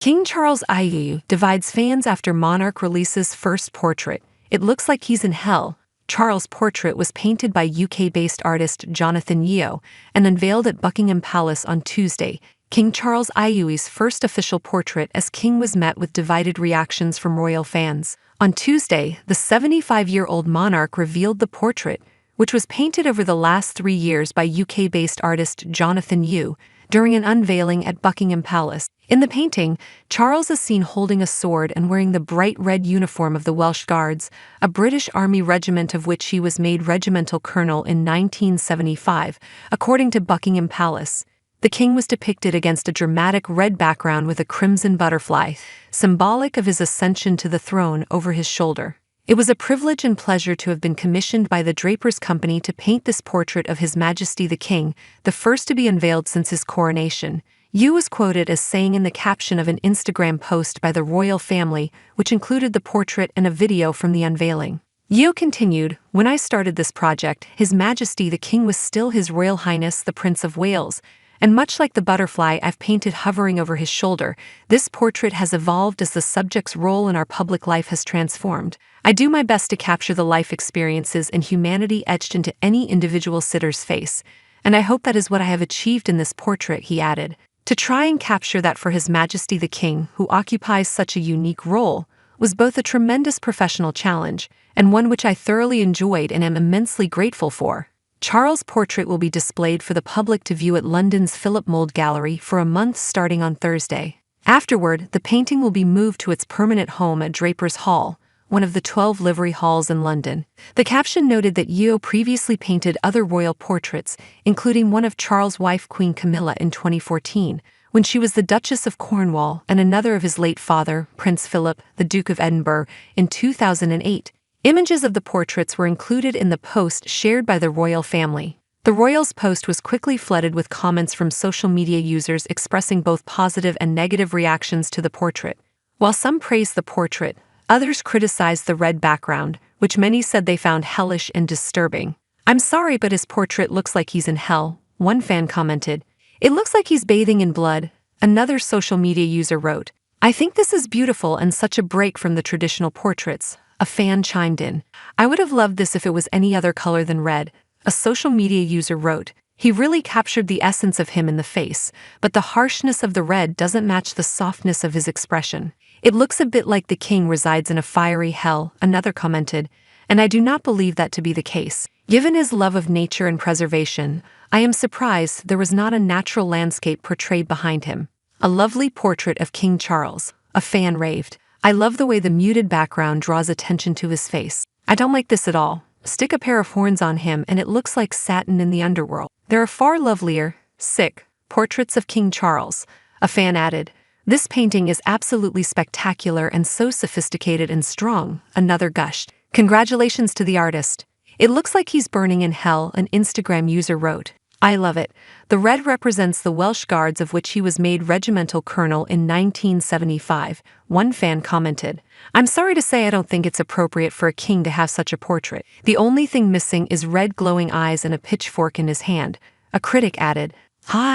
King Charles IU divides fans after monarch releases first portrait. It looks like he's in hell. Charles' portrait was painted by UK-based artist Jonathan Yeo and unveiled at Buckingham Palace on Tuesday. King Charles IU's first official portrait as king was met with divided reactions from royal fans. On Tuesday, the 75-year-old monarch revealed the portrait, which was painted over the last 3 years by UK-based artist Jonathan Yeo, during an unveiling at Buckingham Palace. In the painting, Charles is seen holding a sword and wearing the bright red uniform of the Welsh Guards, a British Army regiment of which he was made regimental colonel in 1975, according to Buckingham Palace. The king was depicted against a dramatic red background with a crimson butterfly, symbolic of his ascension to the throne, over his shoulder. It was a privilege and pleasure to have been commissioned by the Drapers Company to paint this portrait of His Majesty the King, the first to be unveiled since his coronation. Yeo was quoted as saying in the caption of an Instagram post by the royal family, which included the portrait and a video from the unveiling. Yeo continued, "When I started this project, His Majesty the King was still His Royal Highness the Prince of Wales, and much like the butterfly I've painted hovering over his shoulder, this portrait has evolved as the subject's role in our public life has transformed. I do my best to capture the life experiences and humanity etched into any individual sitter's face, and I hope that is what I have achieved in this portrait," he added. To try and capture that for His Majesty the King, who occupies such a unique role, was both a tremendous professional challenge and one which I thoroughly enjoyed and am immensely grateful for. Charles' portrait will be displayed for the public to view at London's Philip Mould Gallery for a month starting on Thursday. Afterward, the painting will be moved to its permanent home at Drapers Hall, one of the 12 livery halls in London. The caption noted that Yeo previously painted other royal portraits, including one of Charles' wife Queen Camilla in 2014, when she was the Duchess of Cornwall, and another of his late father, Prince Philip, the Duke of Edinburgh, in 2008. Images of the portraits were included in the post shared by the royal family. The royals' post was quickly flooded with comments from social media users expressing both positive and negative reactions to the portrait. While some praised the portrait, others criticized the red background, which many said they found hellish and disturbing. "I'm sorry, but his portrait looks like he's in hell," one fan commented. "It looks like he's bathing in blood," another social media user wrote. "I think this is beautiful and such a break from the traditional portraits," a fan chimed in. "I would have loved this if it was any other color than red," a social media user wrote. "He really captured the essence of him in the face, but the harshness of the red doesn't match the softness of his expression. It looks a bit like the king resides in a fiery hell," another commented, "and I do not believe that to be the case. Given his love of nature and preservation, I am surprised there was not a natural landscape portrayed behind him." "A lovely portrait of King Charles," a fan raved. "I love the way the muted background draws attention to his face. I don't like this at all. Stick a pair of horns on him and it looks like satin in the underworld. There are far lovelier, sick, portraits of King Charles," a fan added. "This painting is absolutely spectacular and so sophisticated and strong," another gushed. "Congratulations to the artist. It looks like he's burning in hell," an Instagram user wrote. "I love it. The red represents the Welsh Guards of which he was made regimental colonel in 1975, one fan commented. "I'm sorry to say I don't think it's appropriate for a king to have such a portrait. The only thing missing is red glowing eyes and a pitchfork in his hand," a critic added.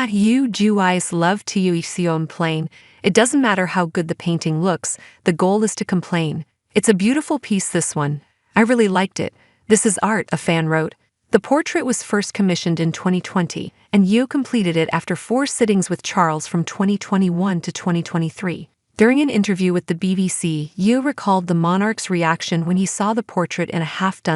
You Jewish love to use plain. It doesn't matter how good the painting looks, the goal is to complain. It's a beautiful piece, this one. I really liked it. This is art," a fan wrote. The portrait was first commissioned in 2020, and Yeo completed it after 4 sittings with Charles from 2021 to 2023. During an interview with the BBC, Yeo recalled the monarch's reaction when he saw the portrait in a half-done